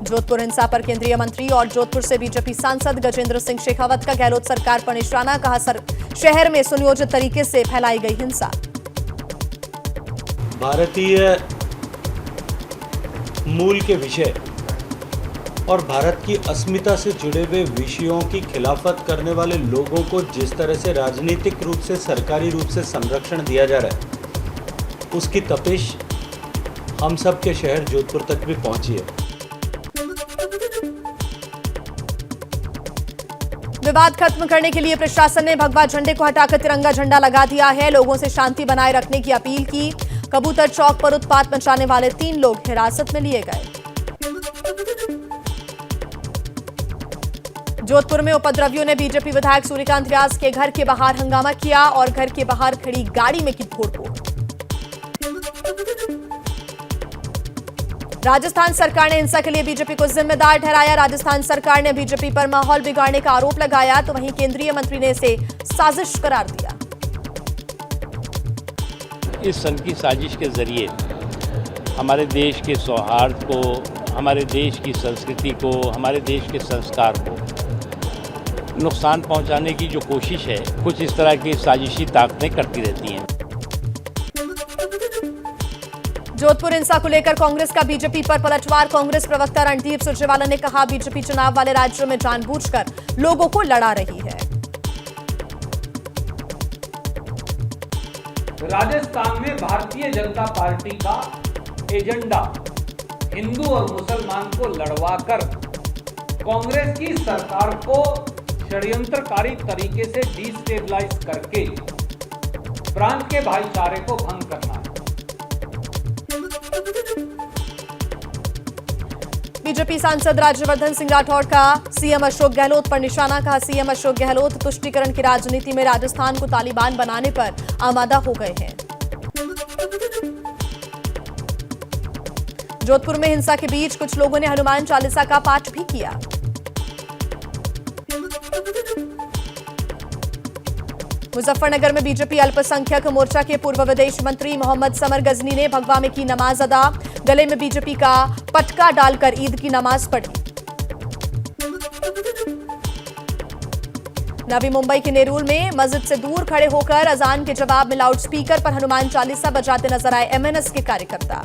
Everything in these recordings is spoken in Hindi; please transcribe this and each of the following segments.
जोधपुर हिंसा पर केंद्रीय मंत्री और जोधपुर से बीजेपी सांसद गजेंद्र सिंह शेखावत का गहलोत सरकार पर निशाना, कहा शहर में सुनियोजित तरीके से फैलाई गई हिंसा। भारतीय मूल के विषय और भारत की अस्मिता से जुड़े हुए विषयों की खिलाफत करने वाले लोगों को जिस तरह से राजनीतिक रूप से, सरकारी रूप से संरक्षण दिया जा रहा है, उसकी तपिश हम सब के शहर जोधपुर तक भी पहुंची है। विवाद खत्म करने के लिए प्रशासन ने भगवा झंडे को हटाकर तिरंगा झंडा लगा दिया है। लोगों से शांति बनाए रखने की अपील की। कबूतर चौक पर उत्पात मचाने वाले 3 लोग हिरासत में लिए गए। जोधपुर में उपद्रवियों ने बीजेपी विधायक सूर्यकांत व्यास के घर के बाहर हंगामा किया और घर के बाहर खड़ी गाड़ी में की तोड़फोड़। राजस्थान सरकार ने हिंसा के लिए बीजेपी को जिम्मेदार ठहराया। राजस्थान सरकार ने बीजेपी पर माहौल बिगाड़ने का आरोप लगाया, तो वहीं केंद्रीय मंत्री ने इसे साजिश करार दिया। इस सन की साजिश के जरिए हमारे देश के सौहार्द को, हमारे देश की संस्कृति को, हमारे देश के संस्कार को नुकसान पहुंचाने की जो कोशिश है, कुछ इस तरह की साजिशी ताकतें करती रहती हैं। जोधपुर हिंसा को लेकर कांग्रेस का बीजेपी पर पलटवार। कांग्रेस प्रवक्ता रणदीप सुरजेवाला ने कहा, बीजेपी चुनाव वाले राज्यों में जानबूझकर लोगों को लड़ा रही है। राजस्थान में भारतीय जनता पार्टी का एजेंडा हिंदू और मुसलमान को लड़वाकर कांग्रेस की सरकार को षड्यंत्रकारी तरीके से डिस्टेबलाइज करके प्रांत के भाईचारे को भंग करना है। बीजेपी सांसद राज्यवर्धन सिंह राठौड़ का सीएम अशोक गहलोत पर निशाना, कहा सीएम अशोक गहलोत तुष्टीकरण की राजनीति में राजस्थान को तालिबान बनाने पर आमादा हो गए हैं। जोधपुर में हिंसा के बीच कुछ लोगों ने हनुमान चालीसा का पाठ भी किया। मुजफ्फरनगर में बीजेपी अल्पसंख्यक मोर्चा के पूर्व विदेश मंत्री मोहम्मद समर गजनी ने भगवा में की नमाज अदा। गले में बीजेपी का पटका डालकर ईद की नमाज पढ़ी। नवी मुंबई के नेरूल में मस्जिद से दूर खड़े होकर अजान के जवाब में लाउडस्पीकर पर हनुमान चालीसा बजाते नजर आए एमएनएस के कार्यकर्ता।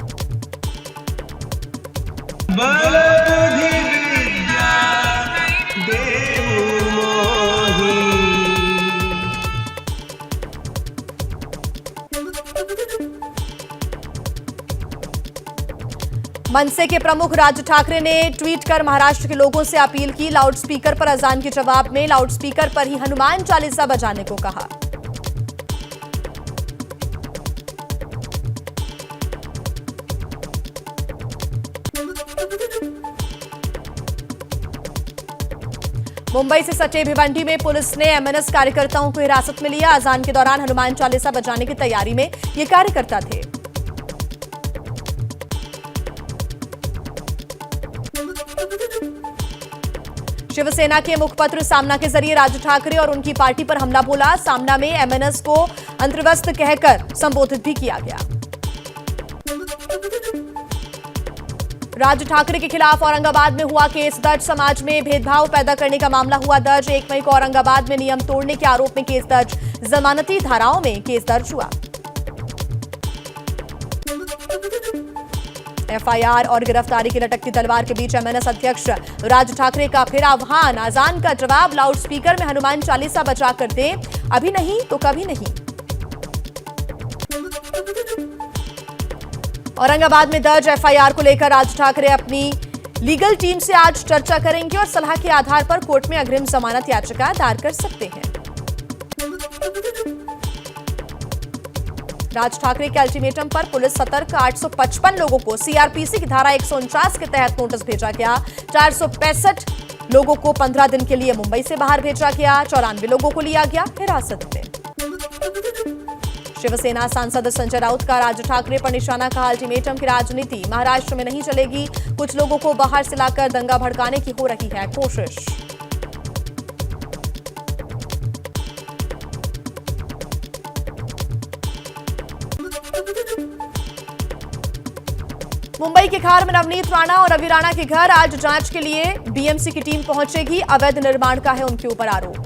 मनसे के प्रमुख राज ठाकरे ने ट्वीट कर महाराष्ट्र के लोगों से अपील की। लाउडस्पीकर पर अजान के जवाब में लाउडस्पीकर पर ही हनुमान चालीसा बजाने को कहा। मुंबई से सटे भिवंडी में पुलिस ने एमएनएस कार्यकर्ताओं को हिरासत में लिया। अजान के दौरान हनुमान चालीसा बजाने की तैयारी में ये कार्यकर्ता थे। शिवसेना के मुखपत्र सामना के जरिए राज ठाकरे और उनकी पार्टी पर हमला बोला। सामना में एमएनएस को अंतर्वस्त कहकर संबोधित भी किया गया। राज ठाकरे के खिलाफ औरंगाबाद में हुआ केस दर्ज। समाज में भेदभाव पैदा करने का मामला हुआ दर्ज। 1 मई को औरंगाबाद में नियम तोड़ने के आरोप में केस दर्ज। जमानती धाराओं में केस दर्ज हुआ। एफआईआर और गिरफ्तारी की लटकती तलवार के बीच एमएनएस अध्यक्ष राज ठाकरे का फिर आह्वान। अजान का जवाब लाउडस्पीकर में हनुमान चालीसा बजा कर दे, अभी नहीं तो कभी नहीं। औरंगाबाद में दर्ज एफआईआर को लेकर राज ठाकरे अपनी लीगल टीम से आज चर्चा करेंगे और सलाह के आधार पर कोर्ट में अग्रिम जमानत याचिका दायर कर सकते हैं। राज ठाकरे के अल्टीमेटम पर पुलिस सतर्क। 855 लोगों को सीआरपीसी की धारा 149 के तहत नोटिस भेजा गया। 465 लोगों को 15 दिन के लिए मुंबई से बाहर भेजा गया। 94 लोगों को लिया गया हिरासत में। शिवसेना सांसद संजय राउत का राज ठाकरे पर निशाना, कहा अल्टीमेटम की राजनीति महाराष्ट्र में नहीं चलेगी। कुछ लोगों को बाहर से लाकर दंगा भड़काने की हो रही है कोशिश। मुंबई के खार में नवनीत राणा और रवि राणा के घर आज जांच के लिए बीएमसी की टीम पहुंचेगी। अवैध निर्माण का है उनके ऊपर आरोप।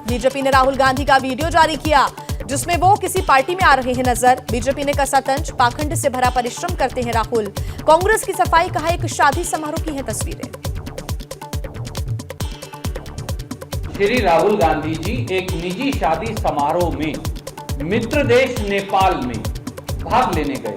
बीजेपी ने राहुल गांधी का वीडियो जारी किया जिसमें वो किसी पार्टी में आ रहे हैं नजर। बीजेपी ने कसा तंज, पाखंड से भरा परिश्रम करते हैं राहुल। कांग्रेस की सफाई, कहा एक शादी समारोह की है तस्वीरें। श्री राहुल गांधी जी एक निजी शादी समारोह में मित्र देश नेपाल में भाग लेने गए।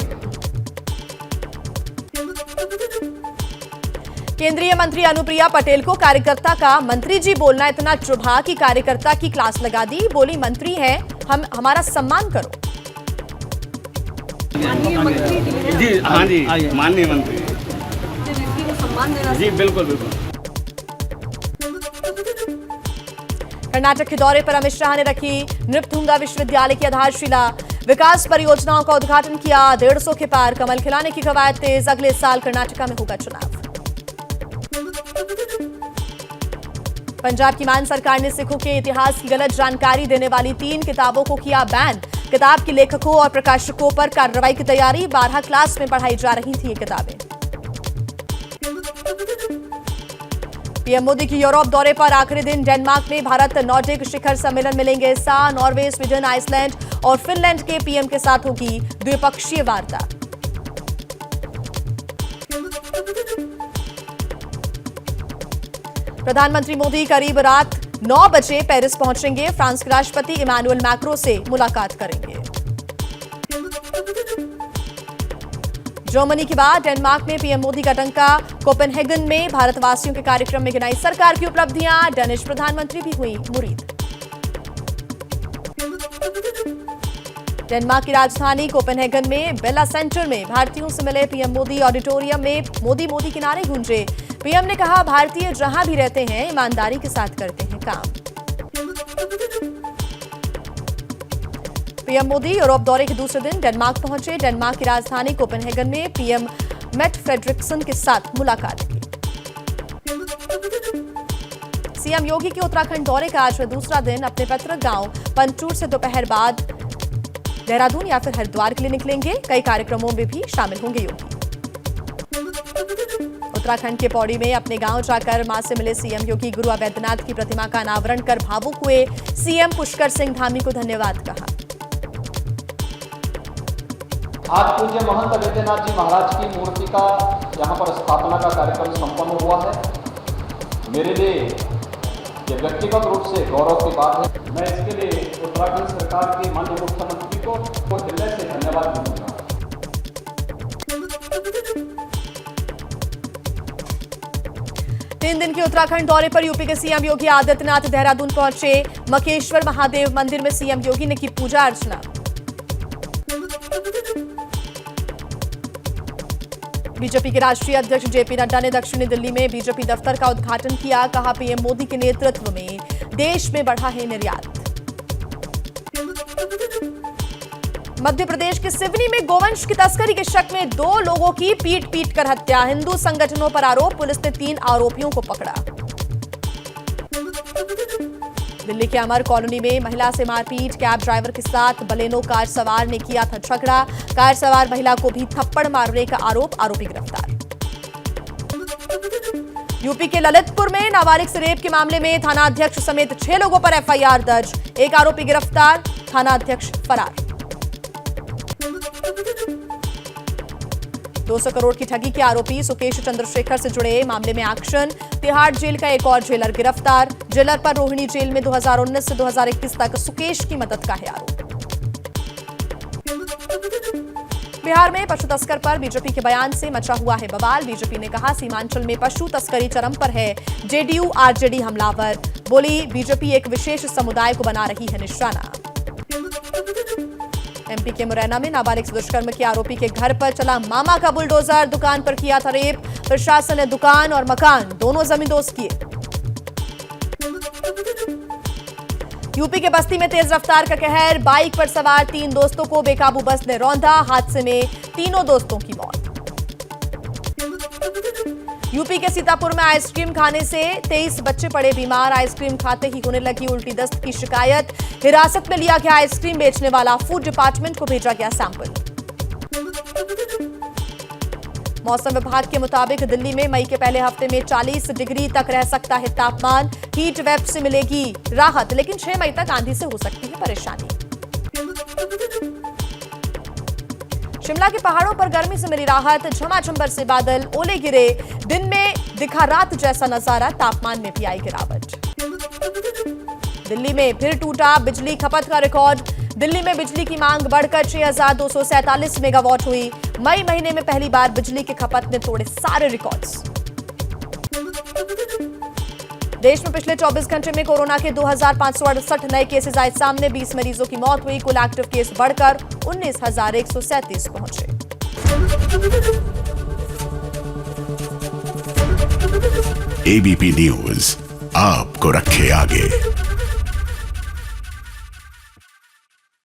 केंद्रीय मंत्री अनुप्रिया पटेल को कार्यकर्ता का मंत्री जी बोलना इतना चुभा कि कार्यकर्ता की क्लास लगा दी। बोली, मंत्री हैं, हमारा सम्मान करो। माननीय मंत्री जी, हाँ जी, माननीय मंत्री व्यक्ति को सम्मान देना। जी बिल्कुल बिल्कुल। कर्नाटक के दौरे पर अमित शाह ने रखी नृपतुंगा विश्वविद्यालय की आधारशिला। विकास परियोजनाओं का उद्घाटन किया। 150 के पार कमल खिलाने की कवायद तेज। अगले साल कर्नाटका में होगा चुनाव। पंजाब की मान सरकार ने सिखों के इतिहास की गलत जानकारी देने वाली 3 किताबों को किया बैन। किताब के लेखकों और प्रकाशकों पर कार्रवाई की तैयारी। 12 क्लास में पढ़ाई जा रही थी ये किताबें। पीएम मोदी की यूरोप दौरे पर आखिरी दिन डेनमार्क में भारत नॉर्डिक शिखर सम्मेलन मिलेंगे हिस्सा। नॉर्वे, स्वीडन, आइसलैंड और फिनलैंड के पीएम के साथ होगी द्विपक्षीय वार्ता। प्रधानमंत्री मोदी करीब रात 9 बजे पेरिस पहुंचेंगे। फ्रांस के राष्ट्रपति इमैनुअल मैक्रों से मुलाकात करेंगे। जर्मनी के बाद डेनमार्क में पीएम मोदी का डंका। कोपेनहेगन में भारतवासियों के कार्यक्रम में गिनाई सरकार की उपलब्धियां। डेनिश प्रधानमंत्री भी हुई मुरीद। डेनमार्क की राजधानी कोपेनहेगन में बेला सेंटर में भारतीयों से मिले पीएम मोदी। ऑडिटोरियम में मोदी मोदी के नारे गूंजे। पीएम ने कहा, भारतीय जहां भी रहते हैं ईमानदारी के साथ करते हैं काम। पीएम मोदी यूरोप दौरे के दूसरे दिन डेनमार्क पहुंचे। डेनमार्क की राजधानी कोपेनहेगन में पीएम मेट फ्रेडरिक्सन के साथ मुलाकात की। सीएम योगी के उत्तराखंड दौरे का आज दूसरा दिन। अपने पैतृक गांव पंचूर से दोपहर बाद देहरादून या फिर हरिद्वार के लिए निकलेंगे। कई कार्यक्रमों में भी शामिल होंगे योगी। उत्तराखंड के पौड़ी में अपने गांव जाकर मां से मिले सीएम योगी। गुरु अवैधनाथ की प्रतिमा का अनावरण कर भावुक हुए। सीएम पुष्कर सिंह धामी को धन्यवाद कहा। आज पूज्य महंत अवैधनाथ जी महाराज की मूर्ति का यहाँ पर स्थापना का कार्यक्रम संपन्न हुआ है। मेरे लिए ये व्यक्तिगत रूप से गौरव की बात है। मैं इसके लिए उत्तराखंड सरकार के माननीय मुख्यमंत्री को हृदय से धन्यवाद दूंगा। 3 दिन के उत्तराखंड दौरे पर यूपी के सीएम योगी आदित्यनाथ देहरादून पहुंचे। मकेश्वर महादेव मंदिर में सीएम योगी ने की पूजा अर्चना। बीजेपी के राष्ट्रीय अध्यक्ष जेपी नड्डा ने दक्षिणी दिल्ली में बीजेपी दफ्तर का उद्घाटन किया। कहा, पीएम मोदी के नेतृत्व में देश में बढ़ा है निर्यात। मध्य प्रदेश के सिवनी में गोवंश की तस्करी के शक में 2 लोगों की पीट कर हत्या। हिंदू संगठनों पर आरोप। पुलिस ने 3 आरोपियों को पकड़ा। दिल्ली के अमर कॉलोनी में महिला से मारपीट। कैब ड्राइवर के साथ बलेनो कार सवार ने किया था झगड़ा। कार सवार महिला को भी थप्पड़ मारने का आरोप। आरोपी गिरफ्तार। यूपी के ललितपुर में नाबालिग से रेप के मामले में थानाध्यक्ष समेत 6 लोगों पर एफआईआर दर्ज। 1 आरोपी गिरफ्तार, थानाध्यक्ष फरार। 200 करोड़ की ठगी के आरोपी सुकेश चंद्रशेखर से जुड़े मामले में एक्शन। तिहाड़ जेल का एक और जेलर गिरफ्तार। जेलर पर रोहिणी जेल में 2019 से 2021 तक सुकेश की मदद का है आरोप। बिहार में पशु तस्कर पर बीजेपी के बयान से मचा हुआ है बवाल। बीजेपी ने कहा, सीमांचल में पशु तस्करी चरम पर है। जेडीयू आरजेडी हमलावर। बोली, बीजेपी एक विशेष समुदाय को बना रही है निशाना। एमपी के मुरैना में नाबालिग से दुष्कर्म के आरोपी के घर पर चला मामा का बुलडोजर। दुकान पर किया था रेप। प्रशासन ने दुकान और मकान दोनों जमींदोज किए। यूपी के बस्ती में तेज रफ्तार का कहर। बाइक पर सवार 3 दोस्तों को बेकाबू बस ने रौंदा। हादसे में तीनों दोस्तों की मौत। यूपी के सीतापुर में आइसक्रीम खाने से 23 बच्चे पड़े बीमार। आइसक्रीम खाते ही होने लगी उल्टी दस्त की शिकायत। हिरासत में लिया गया आइसक्रीम बेचने वाला। फूड डिपार्टमेंट को भेजा गया सैंपल। मौसम विभाग के मुताबिक दिल्ली में मई के पहले हफ्ते में 40 डिग्री तक रह सकता है तापमान। हीट वेव से मिलेगी राहत, लेकिन 6 मई तक आंधी से हो सकती है परेशानी। शिमला के पहाड़ों पर गर्मी से मिली राहत, झमाझम बरसे बादल, ओले गिरे, दिन में दिखा रात जैसा नजारा, तापमान में भी आई गिरावट। दिल्ली में फिर टूटा बिजली खपत का रिकॉर्ड। दिल्ली में बिजली की मांग बढ़कर 6,247 मेगावाट हुई। मई महीने में पहली बार बिजली की खपत ने तोड़े सारे रिकॉर्ड्स। देश में पिछले 24 घंटे में कोरोना के 2,568 नए केसेस आए सामने। 20 मरीजों की मौत हुई। कुल एक्टिव केस बढ़कर 19,137 पहुंचे। एबीपी न्यूज आपको रखे आगे।